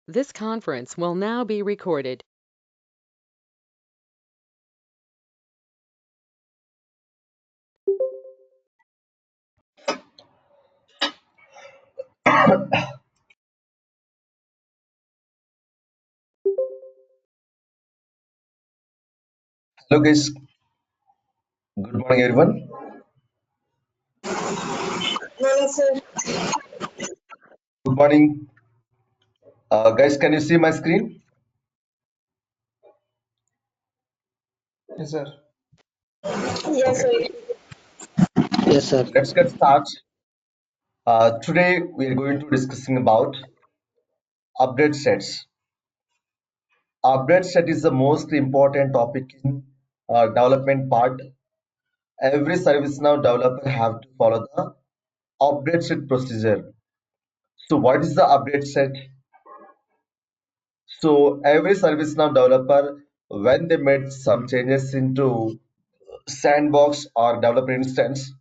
This conference will now be recorded. Hello guys, good morning everyone. Morning, sir. Good morning. Guys, can you see my screen? Yes, sir. Yes, Okay, sir. Yes, sir. let's get started. Today we are going to discussing about update sets. Update set is the most important topic in development part. Every ServiceNow developer have to follow the update set procedure. So what is the update set? So every ServiceNow developer, when they made some changes into sandbox or developer instance,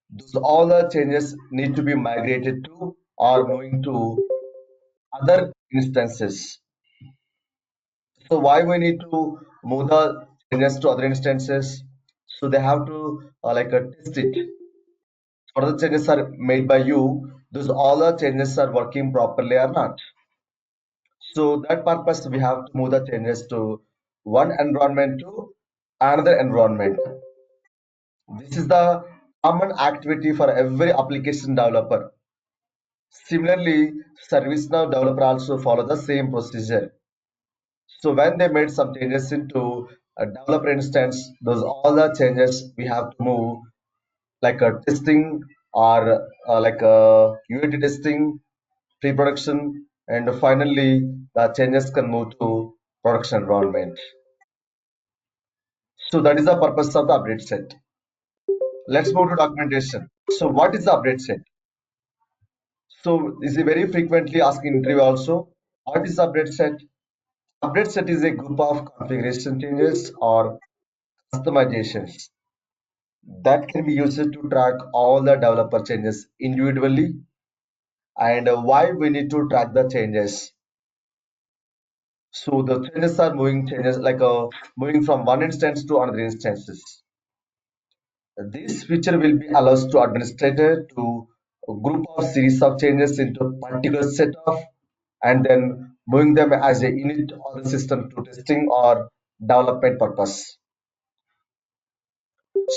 those all the changes need to be migrated to or moving to other instances. So why we need to move the changes to other instances? So they have to test it. What the changes are made by you? Those all the changes are working properly or not? So that purpose we have to move the changes to one environment to another environment. This is the common activity for every application developer. Similarly, ServiceNow developer also follow the same procedure. So when they made some changes into a developer instance, those all the changes we have to move like a testing or UAT testing, pre-production, and finally the changes can move to production environment. So that is the purpose of the update set. Let's move to documentation. So what is the update set? So this is very frequently asked in interview also. What is the update set? Update set is a group of configuration changes or customizations that can be used to track all the developer changes individually. And why we need to track the changes? So the changes are moving changes moving from one instance to another instances. This feature will be allows to administrator to group of series of changes into a particular set of and then moving them as a unit of the system to testing or development purpose.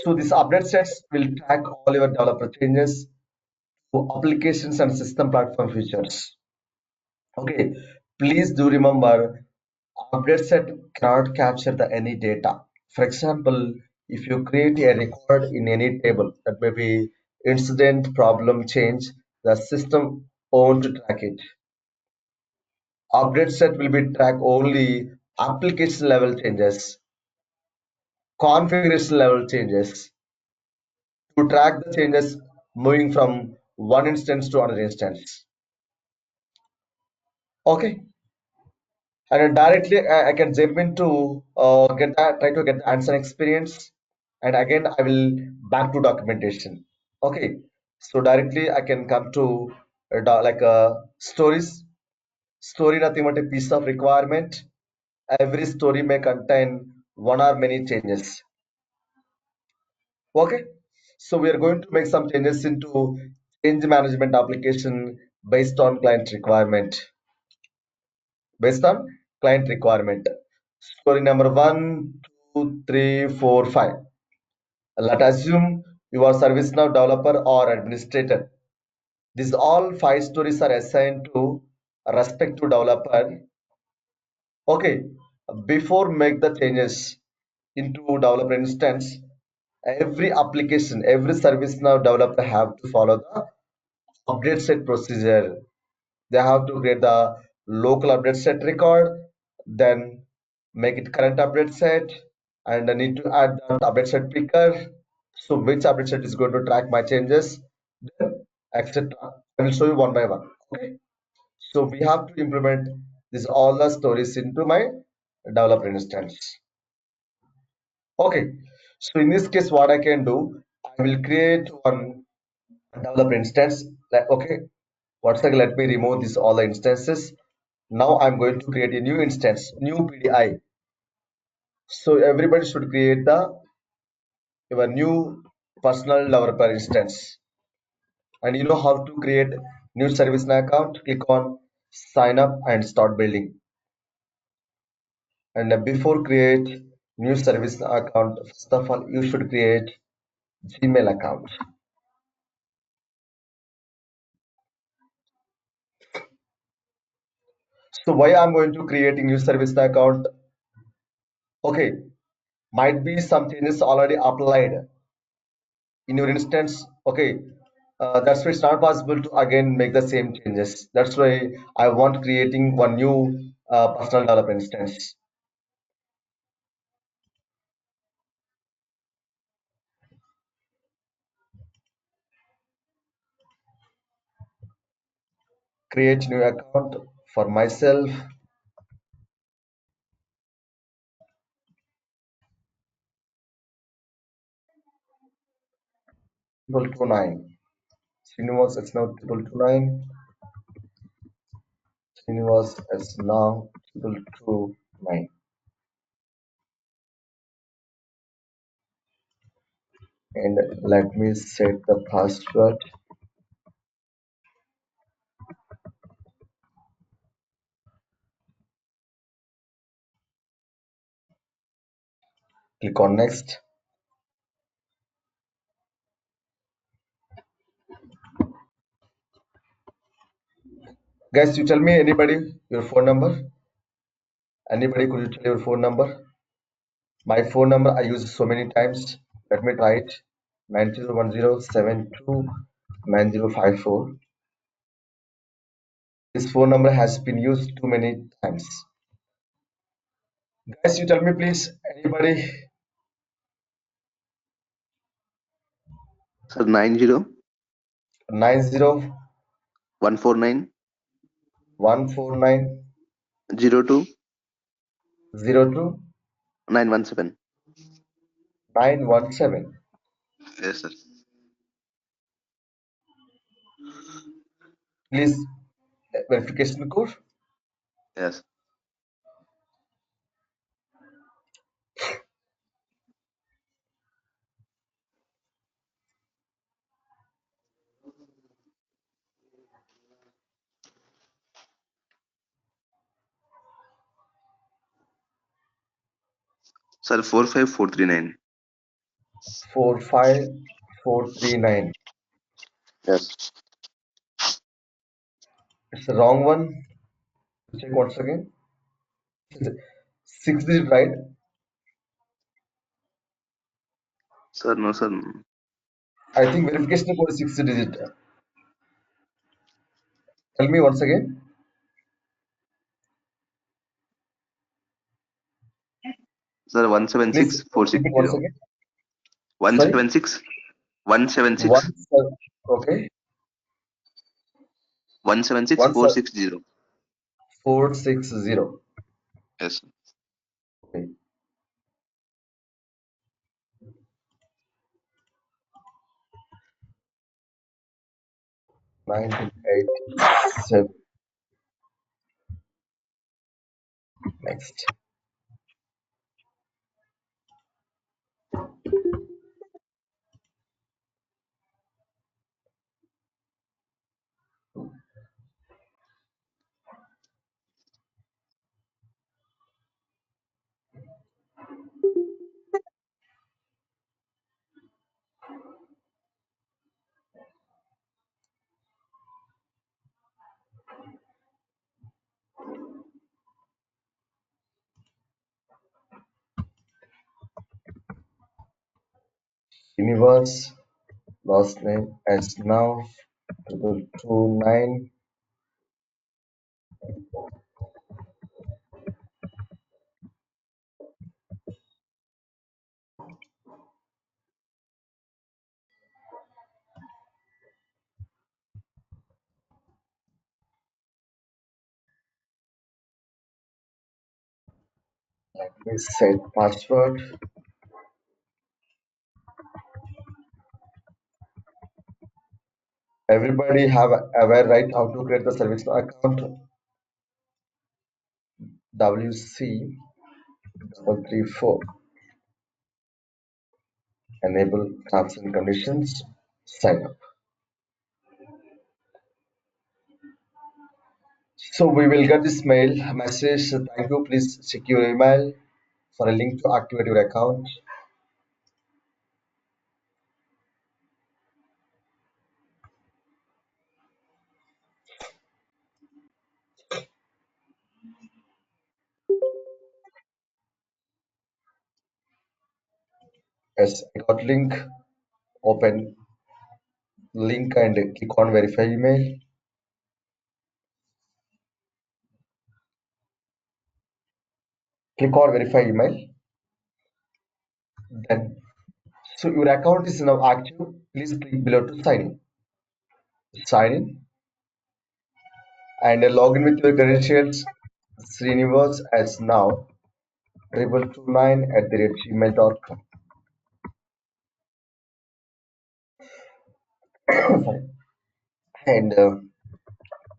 So this update sets will track all your developer changes to applications and system platform features. Okay, please do remember update set cannot capture the any data. For example, if you create a record in any table, that may be incident, problem, change, the system won't track it. Update set will be track only application level changes, configuration level changes, to track the changes moving from one instance to another instance. Okay, and directly I can jump into get that try to get the answer experience, and again I will back to documentation. Okay, so directly I can come to stories. Story nothing but a piece of requirement. Every story may contain one or many changes. Okay, so we are going to make some changes into change management application based on client requirement. Based on client requirement. Story number 1, 2, 3, 4, 5. Let's assume you are ServiceNow developer or administrator. These all 5 stories are assigned to respective developer. Okay, before make the changes into developer instance, every application, every ServiceNow developer have to follow the update set procedure. They have to create the local update set record, then make it current update set, and I need to add the update set picker. So which update set is going to track my changes, then etc. I will show you one by one. Okay. So we have to implement this all the stories into my developer instance. Okay. So in this case, what I can do, I will create one developer instance. Like okay, one second, let me remove this all the instances. Now I'm going to create a new instance, new PDI. So everybody should create your new personal developer instance. And you know how to create new ServiceNow account? Click on sign up and start building. And before create new ServiceNow account, first of all, you should create Gmail account. So why I'm going to create a new ServiceNow account? Okay, might be some changes already applied in your instance. Okay, that's why it's not possible to again make the same changes. That's why I want creating one new personal development instance. Create new account for myself. Triple two nine. Srinivas it's now triple two nine. Srinivas it's now triple two nine. And let me set the password. Click on next. Guys, you tell me anybody your phone number. Anybody could you tell your phone number? My phone number I use so many times. Let me try it. 9010729054. This phone number has been used too many times. Guys, you tell me please. Anybody? Sir, 90 90 149 149 02 02 917. 917. Yes, sir. Please verification code Yes. Sir, 45439. 45439. Yes. It's the wrong one. Check once again. Six digit right? Sir, no, sir. I think verification code is 6 digit. Tell me once again. Sir, Please 176 repeat once 460. again. Sorry. 176 176 One okay. 176 One 460. 460. Yes. Okay. 1987. Next. Universe. Last name as now 229. Let me set password. Everybody have aware right how to create the ServiceNow account. WC 334 enable terms and conditions, sign up. So we will get this mail message. Thank you. Please check your email for a link to activate your account. Yes, I got link. Open link and click on verify email. Click on verify email. Then, so your account is now active. Please click below to sign in. Sign in and log in with your credentials. Srinivas as now 2229@gmail.com. And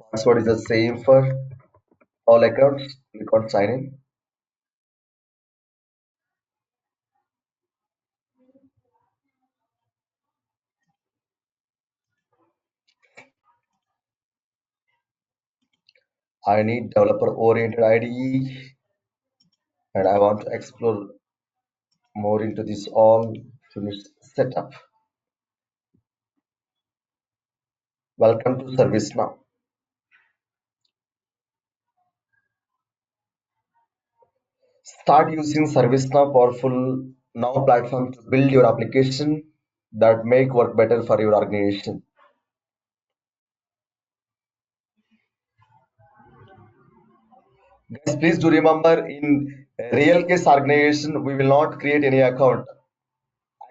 password is the same for all accounts. Click on sign in. I need developer oriented IDE and I want to explore more into this all finished setup. Welcome to ServiceNow. Start using ServiceNow powerful now platform to build your application that make work better for your organization. Guys, please do remember in real case organization, we will not create any account.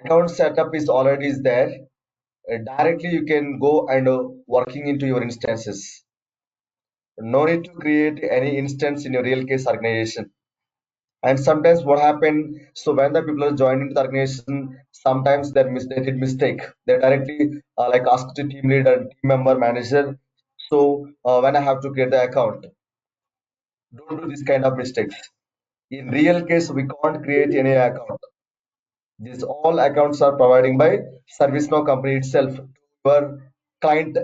Account setup is already is there. Directly you can go and working into your instances. No need to create any instance in your real case organization. And sometimes what happened, so when the people are joining the organization, sometimes they did mistake. They directly like ask the team leader, team member, manager. So when I have to create the account, don't do this kind of mistakes. In real case, we can't create any account. These all accounts are providing by ServiceNow company itself to your client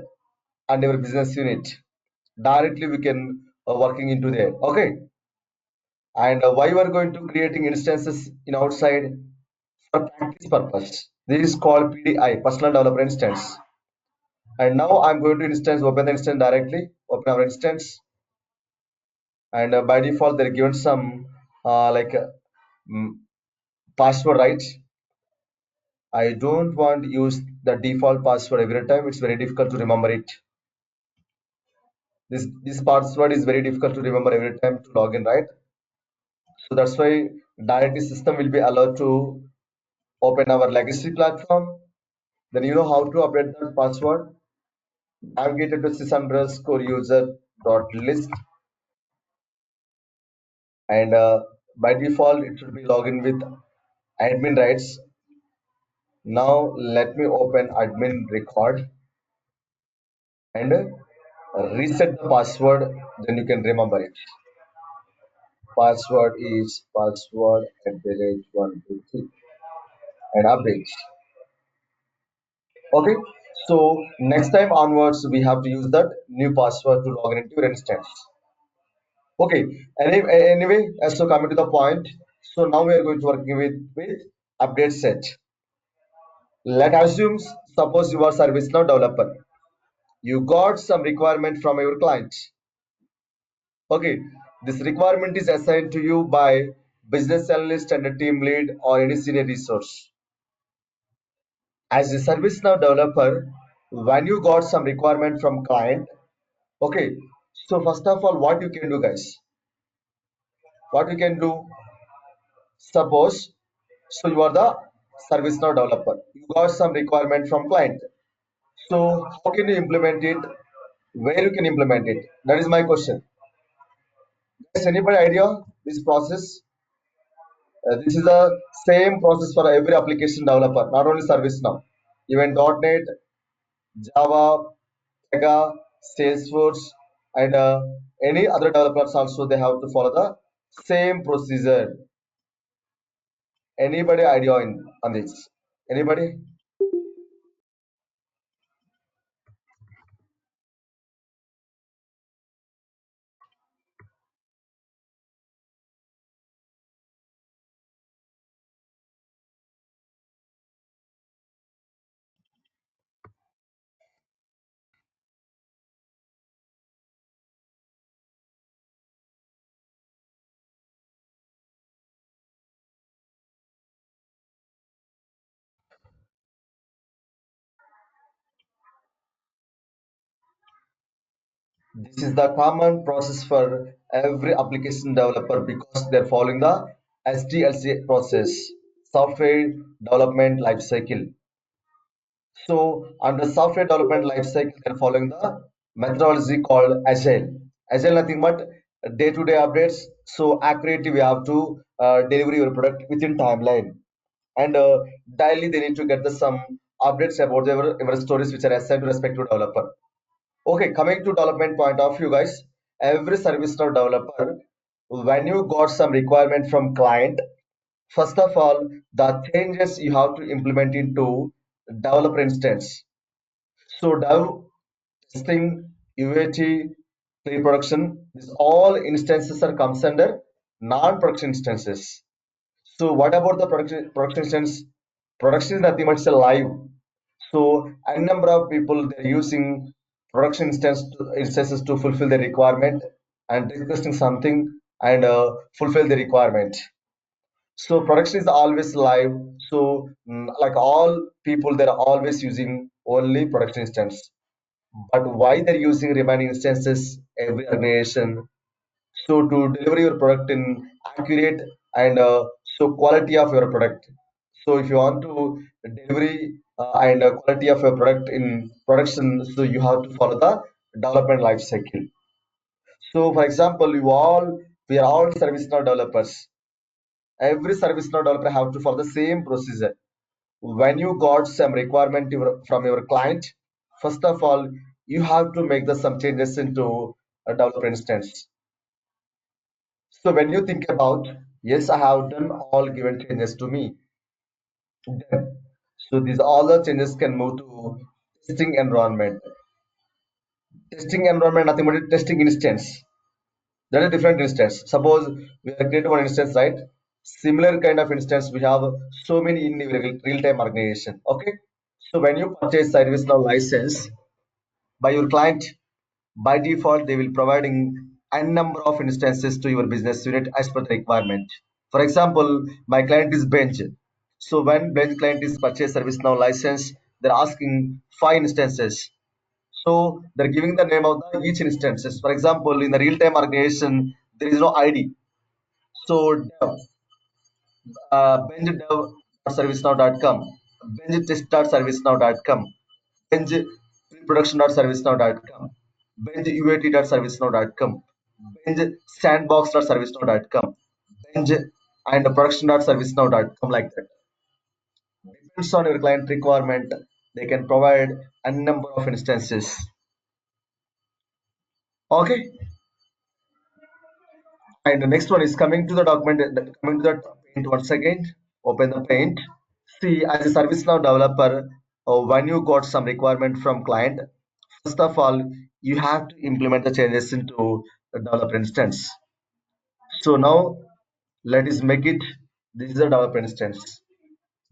and your business unit. Directly we can working into there. Okay. And why we are going to creating instances in outside for practice purpose. This is called PDI, personal developer instance. And now I'm going to instance, open the instance directly, open our instance. And by default, they're given some mm, password, right? I don't want to use the default password every time. It's very difficult to remember it. This password is very difficult to remember every time to log in, right? So that's why directly system will be allowed to open our legacy platform. Then you know how to update that password. Navigate to sys underscore user dot list and by default it should be login with admin rights. Now let me open admin record and reset the password, then you can remember it. Password is password at the rate 123 and update. Okay, so next time onwards we have to use that new password to log into your instance. Okay, anyway, as to coming to the point, so now we are going to work with update set. Let assume suppose you are ServiceNow developer. You got some requirement from your client. Okay, this requirement is assigned to you by business analyst and a team lead or any senior resource. As a ServiceNow developer, when you got some requirement from client, okay, so first of all, what you can do, guys? What you can do? Suppose, so you are the ServiceNow developer. You got some requirement from client. So how can you implement it? Where you can implement it? That is my question. Has anybody idea this process? This is the same process for every application developer, not only ServiceNow. Even .NET, Java, Pega, Salesforce, and any other developers also they have to follow the Same procedure. Anybody idea on this? Anybody? This is the common process for every application developer because they're following the SDLC process, software development life cycle. So under software development life cycle, they're following the methodology called Agile. Agile nothing but day-to-day updates. So accurately we have to deliver your product within timeline. And daily they need to get the some updates about their stories which are assigned to respective developer. Okay, coming to development point of view, guys. Every service now developer, when you got some requirement from client, first of all, the changes you have to implement into developer instance. So dev, testing, UAT, pre-production, these all instances are comes under non-production instances. So what about the production instance? Production is nothing but it's a live. So a number of people they're using production instances to fulfill the requirement and requesting something and fulfill the requirement. So production is always live. So like all people, they're always using only production instance. But why they're using remaining instances every organization? So to deliver your product in accurate and so quality of your product. So if you want to delivery and quality of your product in production, so you have to follow the development life cycle. So for example, we are all ServiceNow developers. Every ServiceNow developer have to follow the same procedure. When you got some requirement from your client, first of all, you have to make the some changes into a developer instance. So when you think about, yes, I have done all given changes to me. Then, so these all the changes can move to testing environment. Testing environment, nothing but a testing instance. That is different instance. Suppose we have created one instance, right? Similar kind of instance, we have so many in real-time organization. Okay. So when you purchase ServiceNow license by your client, by default, they will providing a number of instances to your business unit as per the requirement. For example, my client is Bench. So when Bench client is purchase ServiceNow license, they're asking 5 instances. So they're giving the name of each instances. For example, in the real-time organization, there is no ID. So dev, benchdev.servicenow.com, benchtest.servicenow.com, benchpreproduction.servicenow.com, benchuat.servicenow.com, benchsandbox.servicenow.com, bench and production.servicenow.com, like that. Depends on your client requirement. They can provide a number of instances. Okay. And the next one is coming to the document, coming to the paint once again. Open the paint. See, as a ServiceNow developer, when you got some requirement from client, first of all, you have to implement the changes into the developer instance. So now let us make it. This is a developer instance.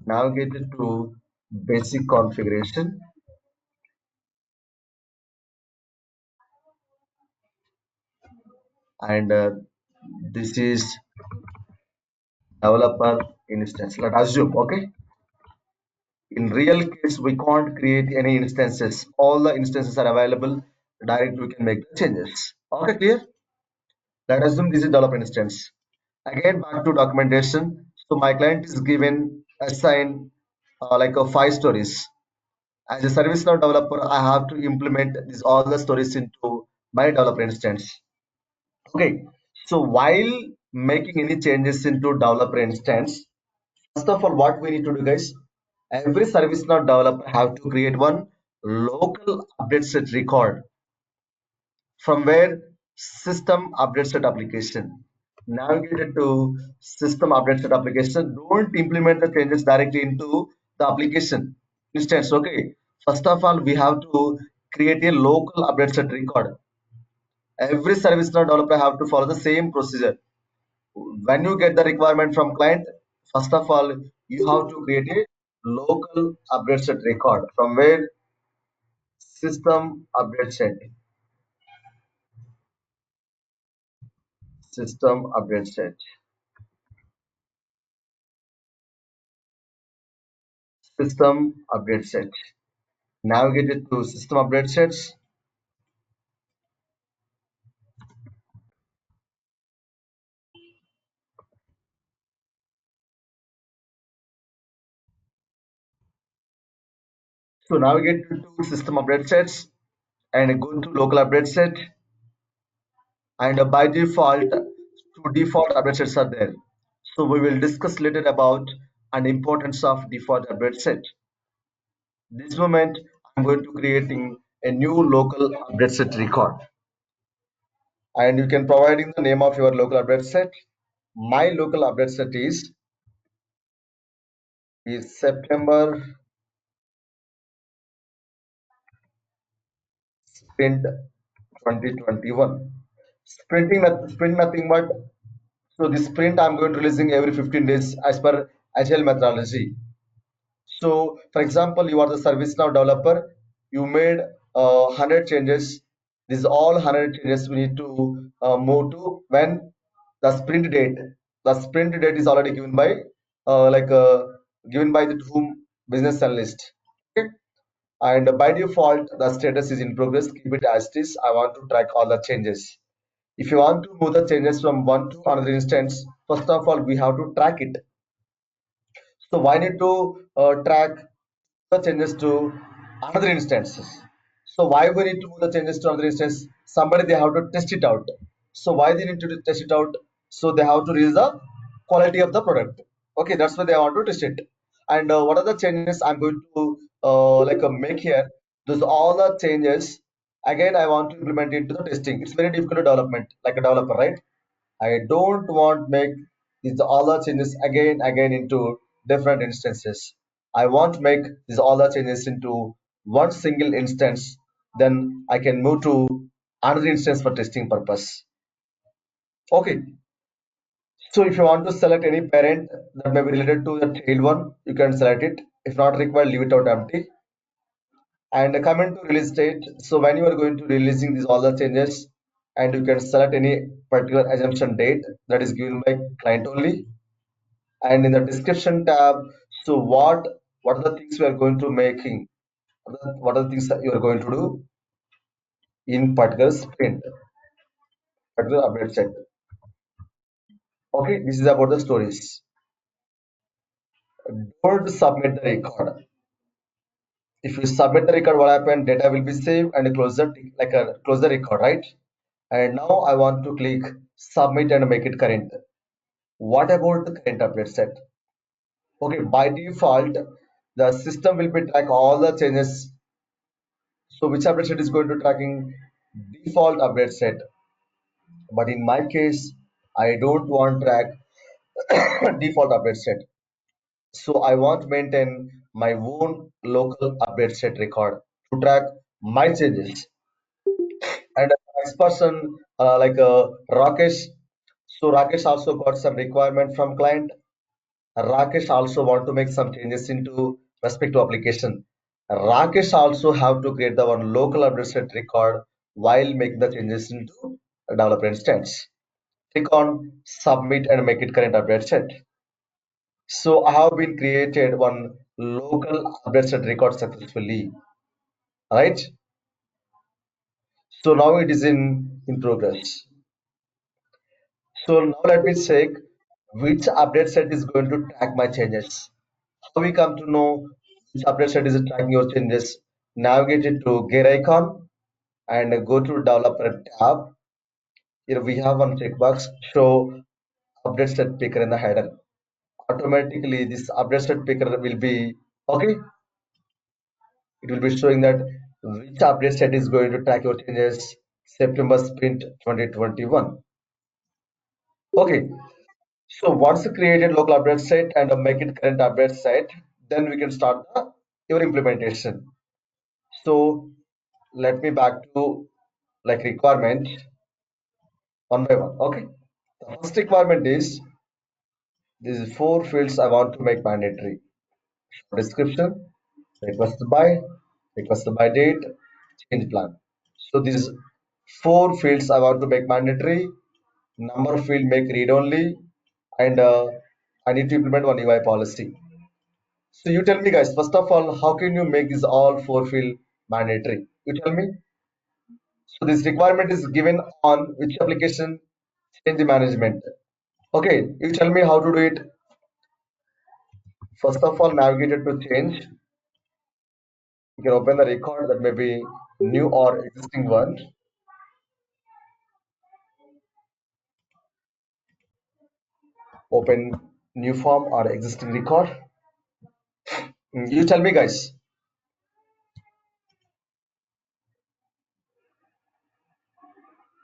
Navigate it to basic configuration, and this is developer instance. Let's assume, okay. In real case, we can't create any instances. All the instances are available. Directly, we can make the changes. Okay, clear? Let us assume this is developer instance. Again, back to documentation. So my client is given assign like a 5 stories. As a ServiceNow developer, I have to implement these all the stories into my developer instance. Okay. So while making any changes into developer instance, first of all, what we need to do, guys, every ServiceNow developer have to create one local update set record from where system update set application. Navigate it to system update set application. Don't implement the changes directly into the application instance. Okay. First of all, we have to create a local update set record. Every ServiceNow developer have to follow the same procedure. When you get the requirement from client, first of all, you have to create a local update set record from where system update set, system update set, system update set. Navigate it to system update sets. So navigate to system update sets and go to local update set, and by default, two default update sets are there. So we will discuss later about an importance of default update set. This moment, I'm going to creating a new local update set record, and you can providing the name of your local update set. My local update set is September sprint 2021. Sprint nothing but, so this sprint I'm going to releasing every 15 days as per agile methodology. So, for example, you are the ServiceNow developer. You made 100 changes. These all 100 changes we need to move to when the sprint date. The sprint date is already given by like given by the whom business analyst. Okay, and by default the status is in progress. Keep it as it is. I want to track all the changes. If you want to move the changes from one to another instance, first of all we have to track it. So why need to track the changes to another instances? So why we need to move the changes to another instance? Somebody they have to test it out. So why they need to test it out? So they have to raise the quality of the product. Okay, that's why they want to test it. And what are the changes I'm going to like make here? Those all the changes. Again, I want to implement into the testing. It's very difficult development, like a developer, right? I don't want make these all the changes again into different instances. I want to make these all the changes into one single instance. Then I can move to another instance for testing purpose. Okay. So if you want to select any parent that may be related to the tail one, you can select it. If not required, leave it out empty. And come into release date. So when you are going to releasing these all the changes, and you can select any particular assumption date that is given by client only. And in the description tab, so what are the things we are going to making, what are the things that you are going to do in particular sprint, particular update set. Okay, this is about the stories. Don't submit the record. If you submit the record, what happened? Data will be saved and close the close the record, right? And now I want to click submit and make it current. What about the current update set? Okay, by default the system will be track all the changes. So which update set is going to tracking default update set? But in my case, I don't want track default update set. So I want to maintain my own local update set record to track my changes. And next person Rakesh. So Rakesh also got some requirement from client. Rakesh also want to make some changes into respect to application. Rakesh also have to create the one local update set record while making the changes into a developer instance. Click on submit and make it current update set. So I have been created one local update set record successfully, right? So now it is in progress. So now let me check which update set is going to track my changes. How we come to know which update set is tracking your changes? Navigate it to gear icon and go to developer tab. Here we have one checkbox show update set picker in the header. Automatically this update set picker will be okay. It will be showing that which update set is going to track your changes September sprint 2021. Okay, so once you created local update set and make it current update set, then we can start your implementation. So let me back to like requirement one by one. Okay, the first requirement is these four fields I want to make mandatory: description, requested by date, change plan. So these four fields I want to make mandatory. Number field make read only, and I need to implement one UI policy. So you tell me, guys. First of all, how can you make these all four field mandatory? You tell me. So this requirement is given on which application? Change management. Okay, you tell me how to do it. First of all, navigate it to change. You can open the record that may be new or existing one. Open new form or existing record. You tell me, guys.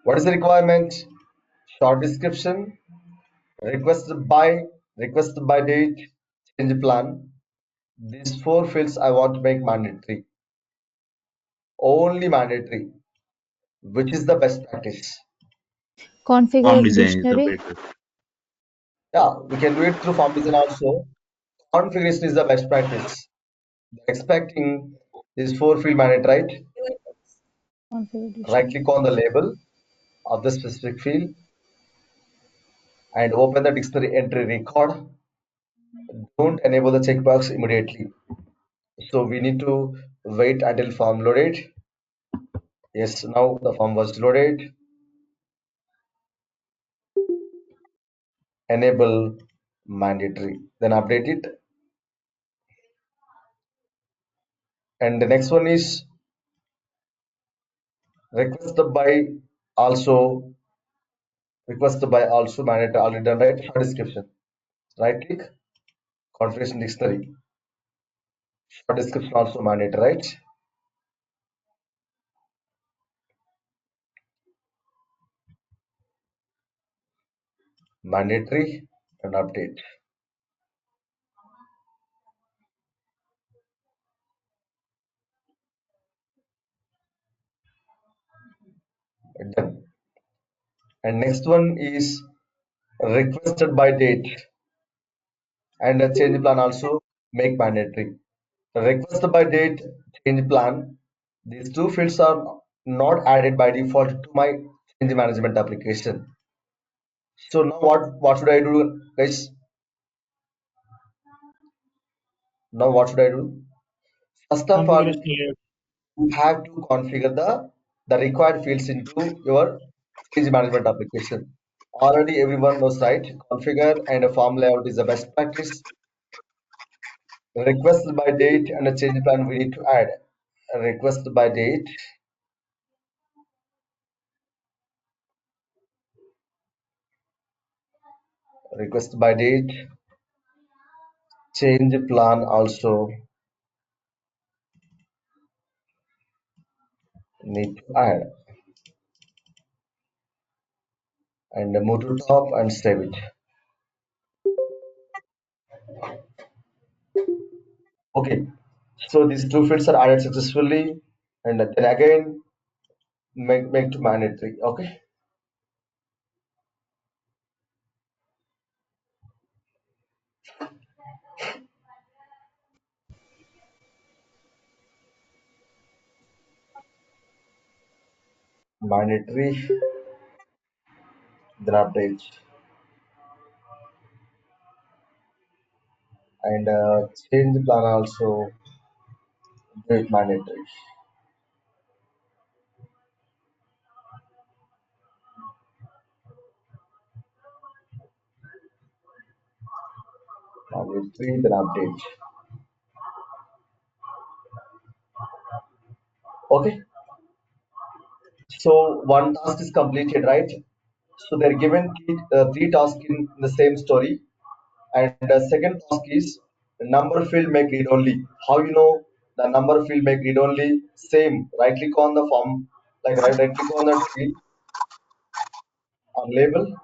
What is the requirement? Short description, request by date, change plan. These four fields I want to make mandatory. Only mandatory, which is the best practice. Configure Form design is the dictionary. better. Yeah, we can do it through form design also. Configuration is the best practice. Expecting these four field mandatory, right? Configure Right dictionary. click on the label of the specific field and open the dictionary entry record. Don't enable the checkbox immediately. So we need to wait until form loaded. Yes, now the form was loaded. Enable mandatory. Then update it. And the next one is request by also mandatory already done, right? Short description. Right click, configuration dictionary. Short description also mandatory, right? Mandatory and update. Done. And next one is requested by date and a change plan also make mandatory. Request by date, change plan. These two fields are not added by default to my change management application. So now what should I do, guys? Now what should I do? First of all, Configuration layer. you have to configure the required fields into your change management application. Already everyone knows, right? Configure and a form layout is the best practice. Request by date and a change plan we need to add. A request by date, request by date, change plan also need to add, and move to top and save it. Okay, so these two fields are added successfully, and then again make to mandatory. Okay, mandatory, then update, and change plan also make mandatory. Mandatory, then update. Okay, so one task is completed, right? So they're given three tasks in the same story. And the second task is number field make read only. How you know the number field make read only? Same. Right click on the form, like right click on that field on label.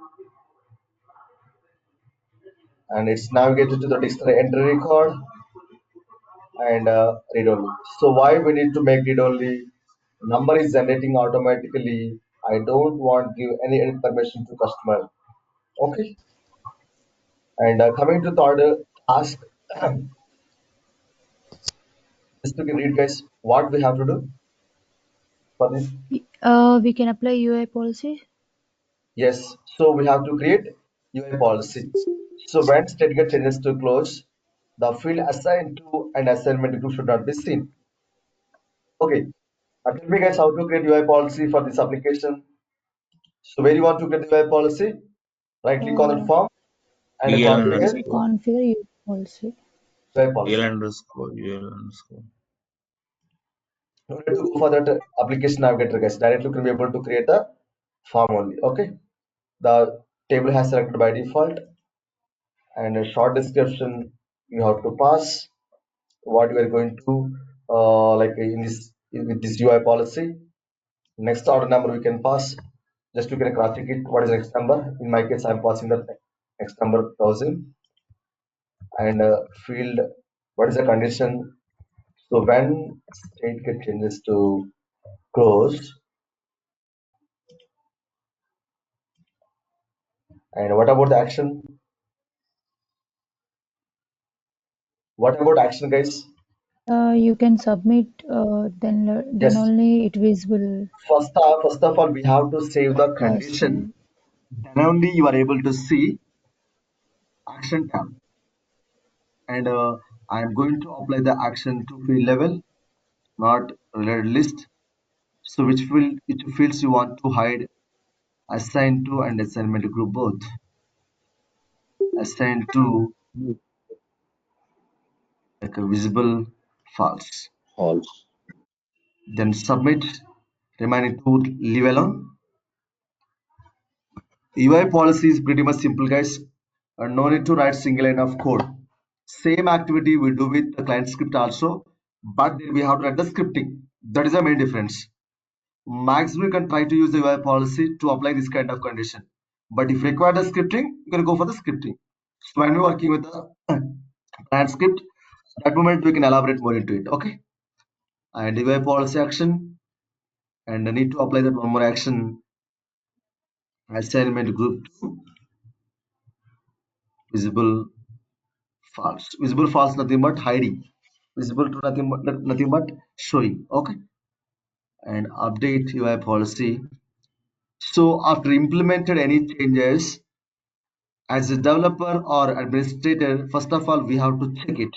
and it's navigated to the dictionary entry record and read only. So why we need to make read only? Number is generating automatically. I don't want give any information to customer. Okay. And coming to the order task, just to read guys what we have to do for this. We can apply UI policy. Yes. So we have to create UI policy. So when state get changes to close, the field assigned to an assignment group should not be seen. Okay. Tell me guys how to create UI policy for this application. So where you want to create the UI policy? Right click on the Uh, form and EL configure underscore, Configure UI policy. UI EL policy. underscore, EL underscore. No need to go for that application navigator guys. Directly you can be able to create the form only. Okay. The table has selected by default and a short description you have to pass what you are going to like in this with this UI policy. Next order number we can pass. Just you can cross check it. What is the next number? In my case, I'm passing the next number 1000 and field. What is the condition? So when state get changes to closed, and what about the action? What about action, guys? You can submit. Then Yes. only it visible. First of all, we have to save the condition. Save. Then only you are able to see action tab. And I am going to apply the action to field level, not related list. So which fields you want to hide? Assign to and assignment group both. Assign to like a visible false. False. Then submit. Remaining to leave alone. UI policy is pretty much simple, guys. No need to write single line of code. Same activity we do with the client script also, but then we have to write the scripting. That is the main difference. Maximum you can try to use the UI policy to apply this kind of condition. But if required the scripting, you can go for the scripting. So when we're working with the client script, that moment we can elaborate more into it. Okay. And UI policy action, and I need to apply that one more action. Assignment group to visible false. Visible false nothing but hiding. Visible to nothing but showing. Okay. And update UI policy. So after implemented any changes, as a developer or administrator, first of all, we have to check it.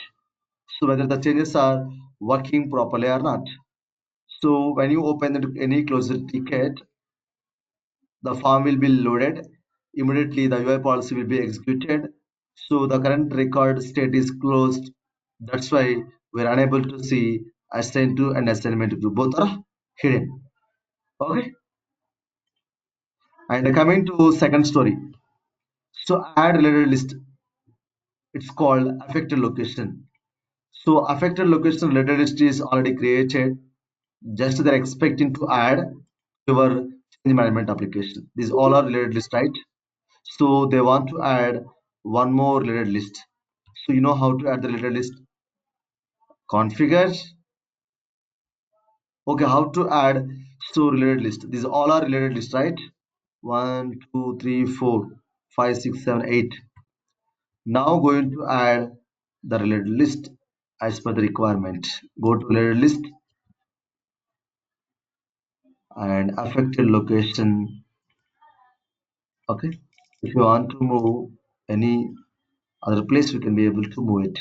So whether the changes are working properly or not. So when you open any closure ticket, the form will be loaded. Immediately the UI policy will be executed. So the current record state is closed. That's why we're unable to see assign to and assignment to both are hidden. Okay. And coming to second story. So add related list. It's called affected location. So affected location related list is already created. Just they're expecting to add your change management application. These all are related list, right? So they want to add one more related list. So you know how to add the related list. Configure. Okay, how to add so related list. These all are related list, right? 1, 2, 3, 4, 5, 6, 7, 8. Now going to add the related list as per the requirement. Go to related list and affected location. Okay, if you want to move any other place, you can be able to move it.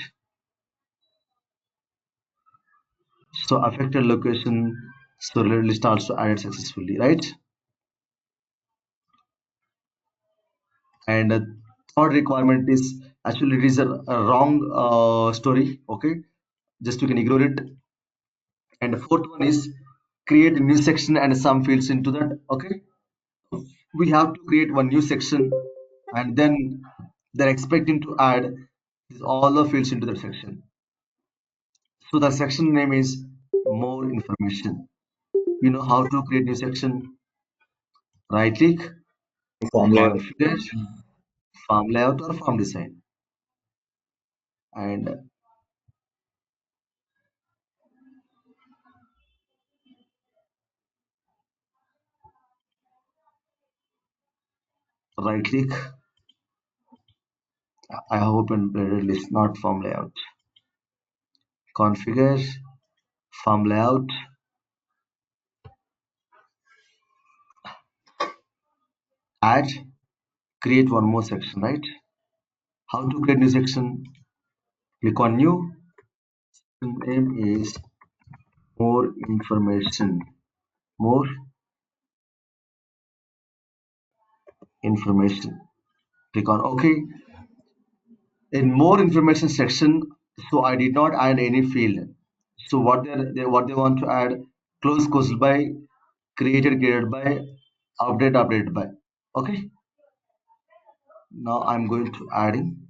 So affected location, so related list also added successfully, right? And third requirement is actually it is a wrong story. Okay, just you can ignore it. And the fourth one is create a new section and some fields into that. Okay, we have to create one new section and then they're expecting to add all the fields into that section. So the section name is more information. You know how to create new section. Right click, Form layout. configure, form layout or form design. and right click. I have opened graded list, not form layout. Configure form layout, add, create one more section, right? How to create new section? Click on new. Name is more information. More information. Click on OK. In more information section, so I did not add any field. So what they want to add, close closed by, created created by, updated by. Okay. Now I'm going to adding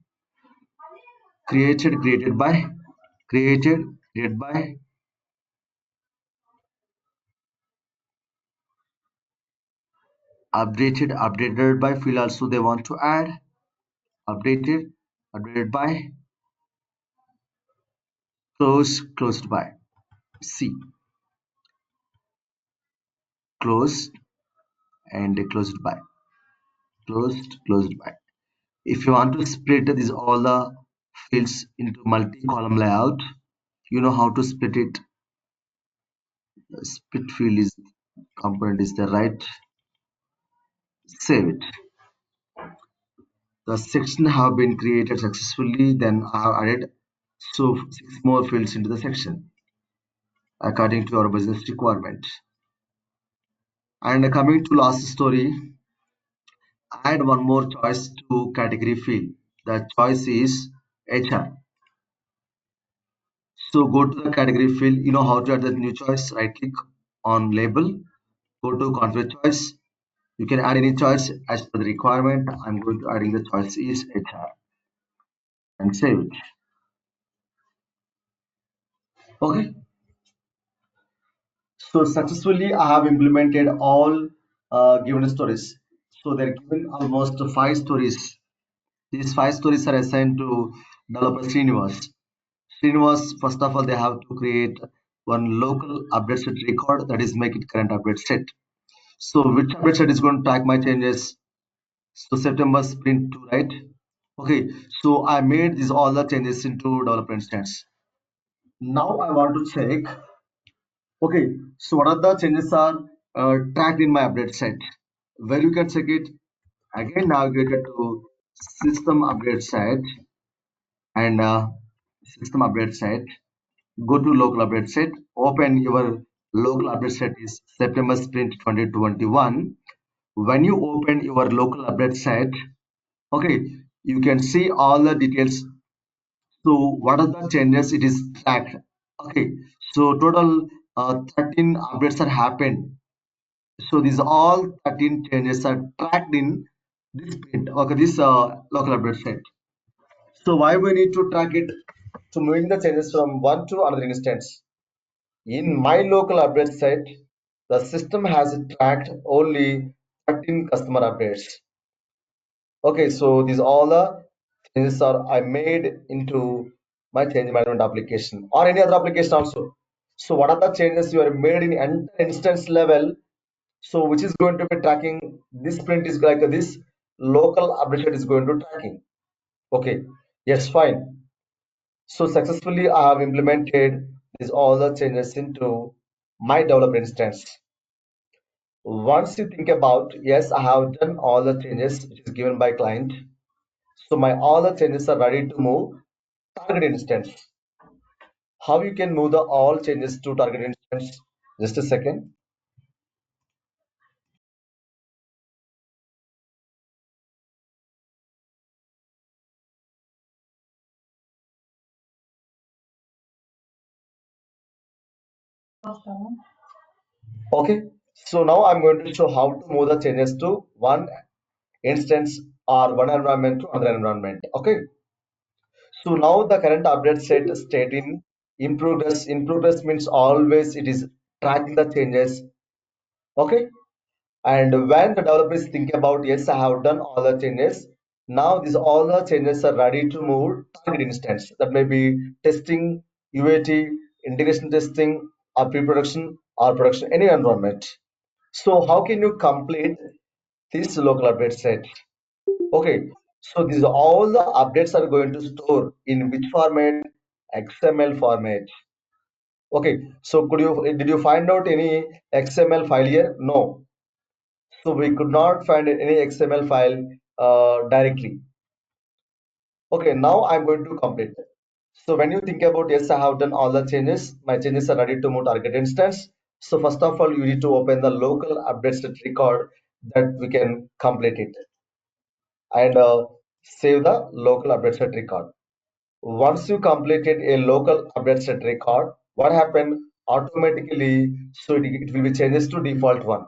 created created by, created created by, updated by field also they want to add, updated by, closed by. See, closed and closed by, closed by. If you want to split these all the fields into multi-column layout, you know how to split it. Split field is component is the right. Save it. The section have been created successfully. Then I have added so 6 more fields into the section according to our business requirement. And coming to last story, add one more choice to category field. The choice is HR. So go to the category field. You know how to add the new choice. Right click on label. Go to configure choice. You can add any choice as per the requirement. I'm going to adding the choice is HR and save it. Okay. So successfully I have implemented all given stories. So they're given almost 5 stories. These 5 stories are assigned to developer Srinivas. Srinivas, first of all, they have to create one local update set record, that is make it current update set. So which update set is going to track my changes? So September sprint 2, right? Okay, so I made these all the changes into developer instance. Now I want to check. Okay, so what are the changes are tracked in my update set? Where you can check it? Again, navigate to system update set and system update set. Go to local update set. Open your local update set is September sprint 2021. When you open your local update set, okay, you can see all the details. So what are the changes it is tracked? Okay, so total 13 updates are happened. So these all 13 changes are tracked in this print. Okay, this local update set. So why we need to track it? To moving the changes from one to another instance. In my local update set, the system has tracked only 13 customer updates. Okay, so these all the changes are I made into my change management application or any other application also. So what are the changes you are made in entire instance level? So which is going to be tracking this print is like this local update is going to tracking. Okay, yes, fine. So successfully I have implemented these all the changes into my developer instance. Once you think about, yes, I have done all the changes which is given by client. So my all the changes are ready to move target instance. How you can move the all changes to target instance? Just a second. Okay. So now I'm going to show how to move the changes to one instance or one environment to another environment. Okay. So now the current update set state in in progress. In progress means always it is tracking the changes. Okay. And when the developers think about, yes, I have done all the changes, Now these all the changes are ready to move target instance. That may be testing, UAT, integration testing, or pre-production or production, any environment. So how can you complete this local update set? Okay, so these all the updates are going to store in which format? XML format. Okay, so did you find out any XML file here? No. So we could not find any XML file directly. Okay, now I'm going to complete. So when you think about, yes, I have done all the changes, my changes are ready to move target instance. So first of all, you need to open the local update set record that we can complete it and save the local update set record. Once you completed a local update set record, what happened automatically? So it will be changes to default one.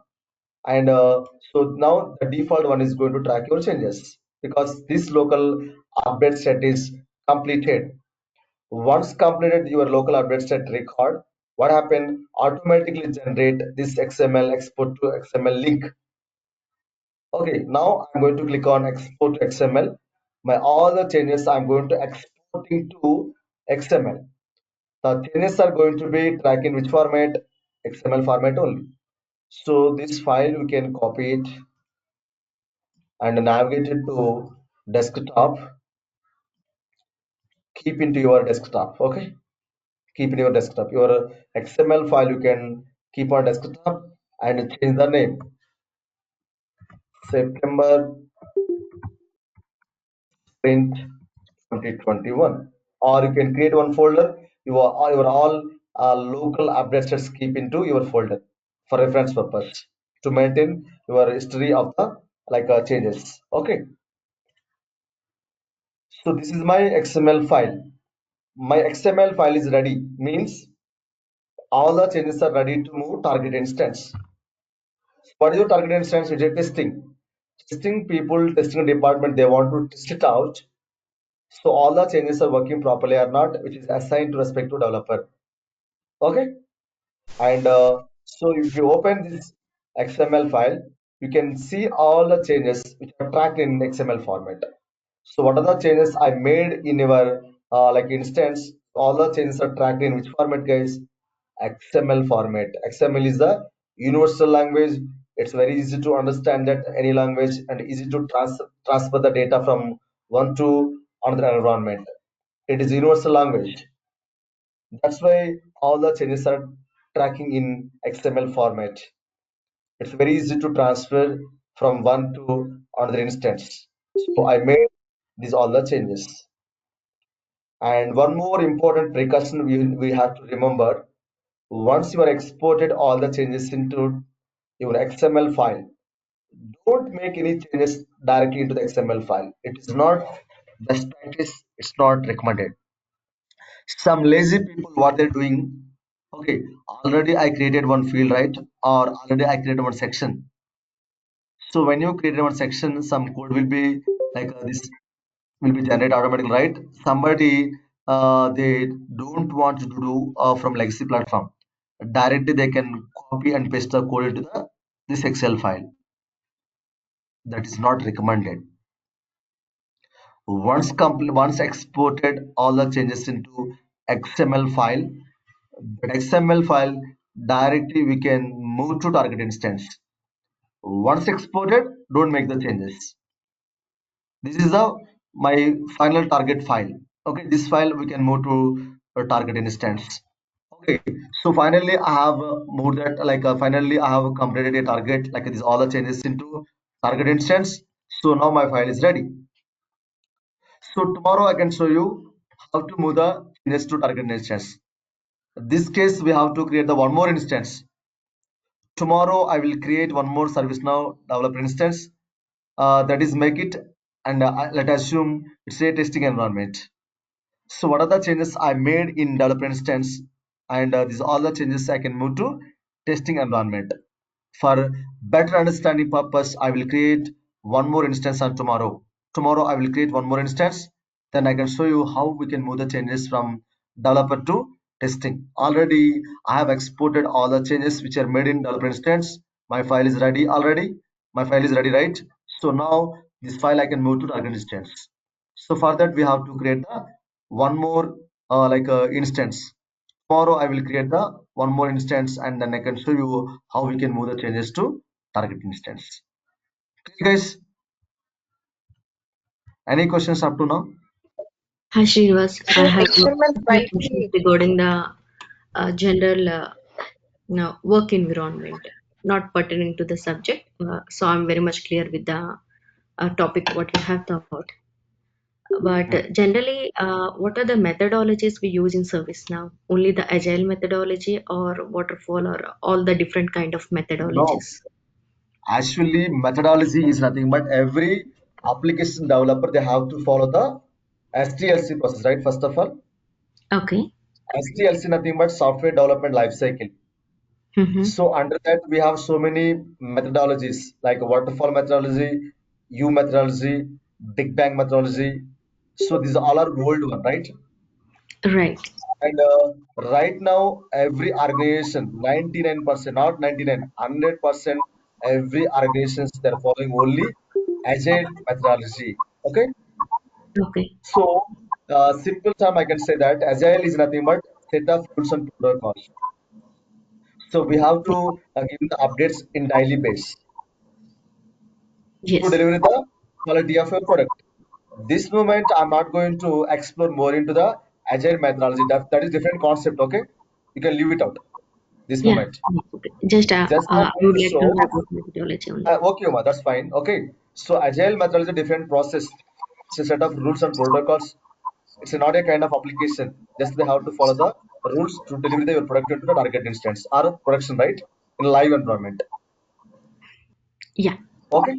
And so now the default one is going to track your changes because this local update set is completed. Once completed your local update set record, what happened automatically generate this XML export to XML link. Okay, now I'm going to click on export to XML. My all the changes I'm going to exporting to XML. The changes are going to be tracked in which format? XML format only. So this file we can copy it and navigate it to desktop. Keep into your desktop. Okay, keep in your desktop. Your XML file you can keep on desktop and change the name. September print 2021, or you can create one folder. Your all local updates keep into your folder for reference purpose to maintain your history of the changes. Okay, so this is my XML file. My XML file is ready, means all the changes are ready to move target instance. What is your target instance? Which is testing people, testing department, they want to test it out. So all the changes are working properly or not, which is assigned to respect to developer. Okay, and so if you open this XML file, you can see all the changes which are tracked in XML format. So what are the changes I made in your instance? All the changes are tracked in which format, guys? XML format. XML is a universal language. It's very easy to understand that any language and easy to transfer the data from one to another environment. It is universal language. That's why all the changes are tracking in XML format. It's very easy to transfer from one to another instance. So I made these all the changes. And one more important precaution we have to remember: once you are exported all the changes into your XML file, don't make any changes directly into the XML file. It is not best practice. It's not recommended. Some lazy people, what they're doing, okay, already I created one field, right? Or already I created one section. So when you create one section, some code will be this will be generated automatically, right? Somebody they don't want to do from legacy platform. Directly they can copy and paste the code into this Excel file. That is not recommended. Once exported all the changes into XML file, that XML file directly we can move to target instance. Once exported, don't make the changes. This is the my final target file. Okay, this file we can move to a target instance. Okay, so finally I have moved that finally I have completed a target this all the changes into target instance. So now my file is ready. So tomorrow I can show you how to move the changes to target instance. In this case we have to create the one more instance. Tomorrow I will create one more ServiceNow developer instance. That is make it, and let us assume it's a testing environment. So what are the changes I made in developer instance, and these all the changes I can move to testing environment. For better understanding purpose, I will create one more instance on tomorrow I will create one more instance, then I can show you how we can move the changes from developer to testing. Already I have exported all the changes which are made in developer instance. My file is ready already. My file is ready, right? So now This file I can move to target instance. So for that we have to create the one more instance. Tomorrow I will create the one more instance and then I can show you how we can move the changes to target instance. Okay, guys, any questions up to now? Hi, Srinivas. I Sir, have a XML few file questions key. regarding the general work environment, not pertaining to the subject. So I'm very much clear with the topic what you have taught. But generally, what are the methodologies we use in ServiceNow? Only the agile methodology or waterfall or all the different kind of No, methodologies? actually methodology is nothing but every application developer they have to follow the SDLC process, right? First of all, Okay. SDLC nothing but software development lifecycle. Mm-hmm. So under that we have so many methodologies like waterfall methodology, U methodology, Big Bang methodology. So these all are old one, right? Right. And right now every organization, 99%, not 99, 100%, every organizations they're following only agile methodology. Okay. Okay. So simple term I can say that agile is nothing but set of rules and protocols. So we have to give the updates in daily basis to Yes. deliver the quality of your product. This moment, I'm not going to explore more into the agile methodology. That is different concept. Okay, you can leave it out this Yeah. moment. Okay. Just Just I'm I going would to like to show. know about methodology only. Okay, Uma, that's fine. Okay, so agile methodology is a different process. It's a set of rules and protocols. It's not a kind of application. Just they have to follow the rules to deliver your product into the target instance or production, right? In live environment. Yeah. Okay,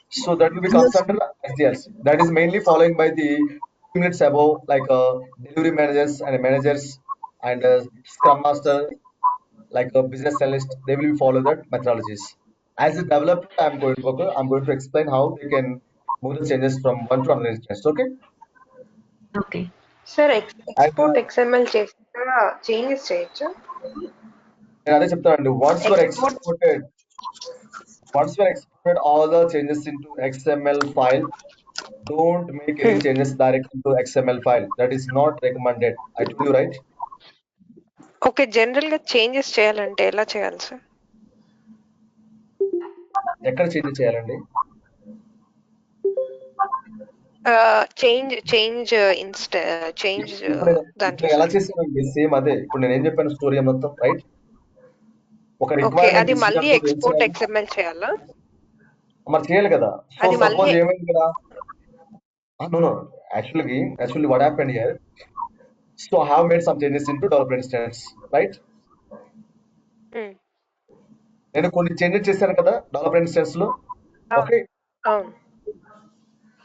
so that will be comes Yes. under SDLC. That is mainly following by the 2 minutes above, like delivery managers and managers and Scrum Master, like a business analyst. They will follow that methodologies. As a developer, I'm going to explain how they can move the changes from one to another instance. Okay, Okay. Sir, and export XML చేసిన changes చేయొచ్చు. అదే చెప్తానండి. Export. Once we're exported all the changes into XML file, don't make any changes directly to XML file. That is not recommended. I told you, right? Okay, general గా changes చేయాలంటే ఎలా చేయాలి sir? ఎక్కడ change చేయాలండి? Change change change ఇప్పుడు దాంట్లో ఎలా sir. చేసానండి? సేమ్ అదే. ఇప్పుడు నేను ఏం చెప్పాను స్టోరీ మొత్తం, రైట్? ఒక ఓకే, రిక్వైర్మెంట్ అది మళ్ళీ ఇచ్చినప్పుడు ఏం ఎక్స్పోర్ట్ చేయాలి? ఎక్స్ఎంఎల్ చేయాలా? మరి చేయాలి కదా. సో అది మళ్ళీ సపోజ్ ఏమైంది కదా? No. Actually, what happened here? So I have made some changes into developer instance, right? నేను కొన్ని చేంజెస్ చేశాను కదా డెవలపర్ ఇన్స్టెన్స్ లో. ఓకే, అవును.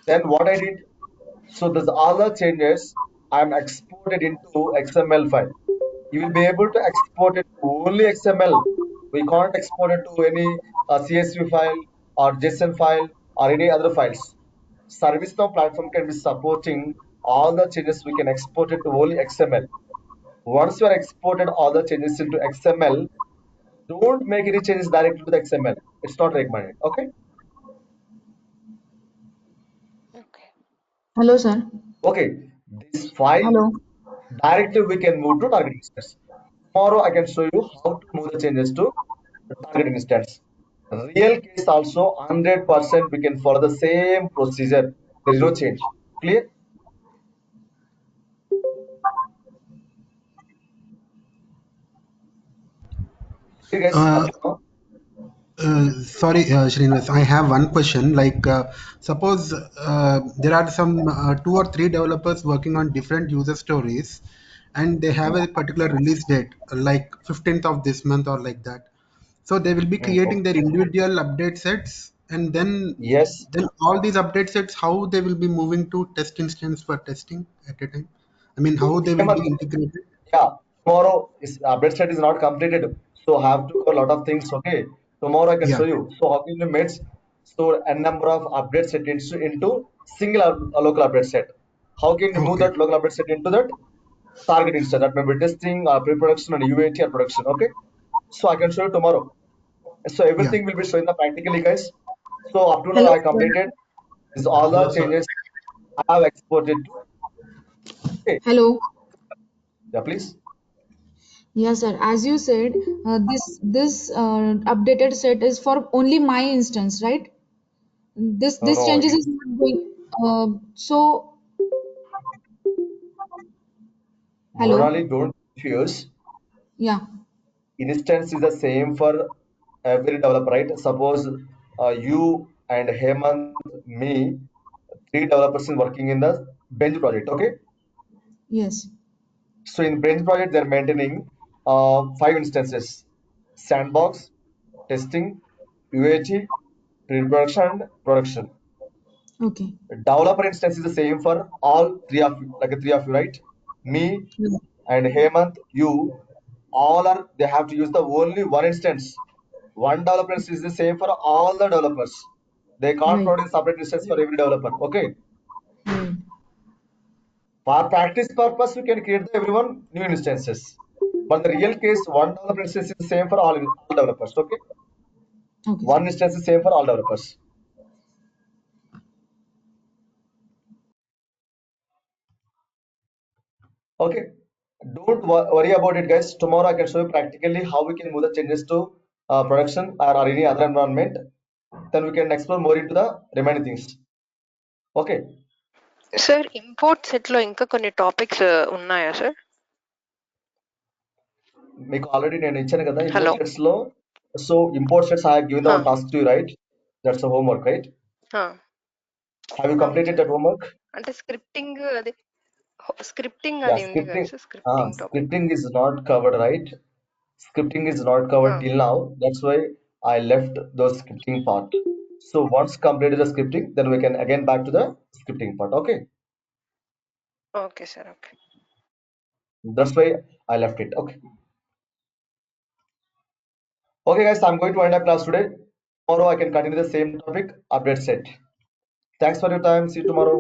then what I did? So there's all the changes I'm exported into XML file. You will be able to export it to only XML. We can't export it to any CSV file or JSON file or any other files. ServiceNow platform can be supporting all the changes. We can export it to only XML. Once you are exported all the changes into XML, don't make any changes directly to the XML. It's not recommended. Okay. Okay. Hello, sir. Okay. This file Hello. directly we can move to target instance. Tomorrow I can show you how to move the changes to target instance. Real case also 100% we can follow the same procedure. There is no change. Clear? Clear guys? Uh, Up to now? Sorry, Srinivas, I have one question. Like, suppose there are some 2 or 3 developers working on different user stories, and they have a particular release date, like 15th of this month or like that. So they will be creating their Okay. individual update sets, and Yes. then all these update sets, how they will be moving to test instance for testing at a time. I mean, how they will be integrated. Yeah, tomorrow is update set is not completed, so have to cover a lot of things. Okay, tomorrow I can Yeah. show you. So how can you make store a number of update set into single local update set? How can you move Okay. that local update set into that target instance? That may be testing or pre-production and UAT or production. Okay, so I can show you tomorrow. So Yeah. everything will be showing the practically, guys. So up to now Hello, I sir. completed. These all the Hello, sir. changes I have exported to. Okay, Hello. yeah, please. Yes, sir. As you said, this updated set is for only my instance, right? This No, this no, changes is not going. So hello. Monali, don't confuse. Yeah. Instance is the same for every developer, right? Suppose you and Hemant, me, three developers is working in the bench project. Okay, Yes. so in bench project they're maintaining five instances: sandbox, testing, UAT, pre-production, and production. Okay. Developer instance is the same for all three of you, like three of you, right? Me Yeah. and Hemant, you, all are they have to use the only one instance. One developer is the same for all the developers. They can't Right. provide a separate instance for every developer. Okay. Right. For practice purpose, we can create everyone new instances. But the real case, one developer instance is the same for all developers. Okay. Okay, sir. One instance is same for all developers. Okay. Don't worry about it, guys. Tomorrow I can show you practically how we can move the changes to production or any other environment. Then we can explore more into the remaining things. Okay. Sir import set లో ఇంకా కొన్ని topics ఉన్నాయా sir? మీకు already నేను ఇచ్చాను కదా hello. Import sets లో. So import sets I have given the task to you, right? That's a homework, right? Have you అవును completed సార్. that homework? అంటే స్క్రిప్టింగ్ Yeah, అది ఉంది కదా scripting. Sir, scripting topic. Scripting is not covered, right? Scripting is not covered till now. That's why I left those scripting part. So once completed the scripting, then we can again back to the scripting part. Okay. Okay sir. Okay. That's why I left it. Okay. Okay, guys, I'm going to end up class today. Tomorrow I can continue the same topic, update set. Thanks for your time. See you tomorrow.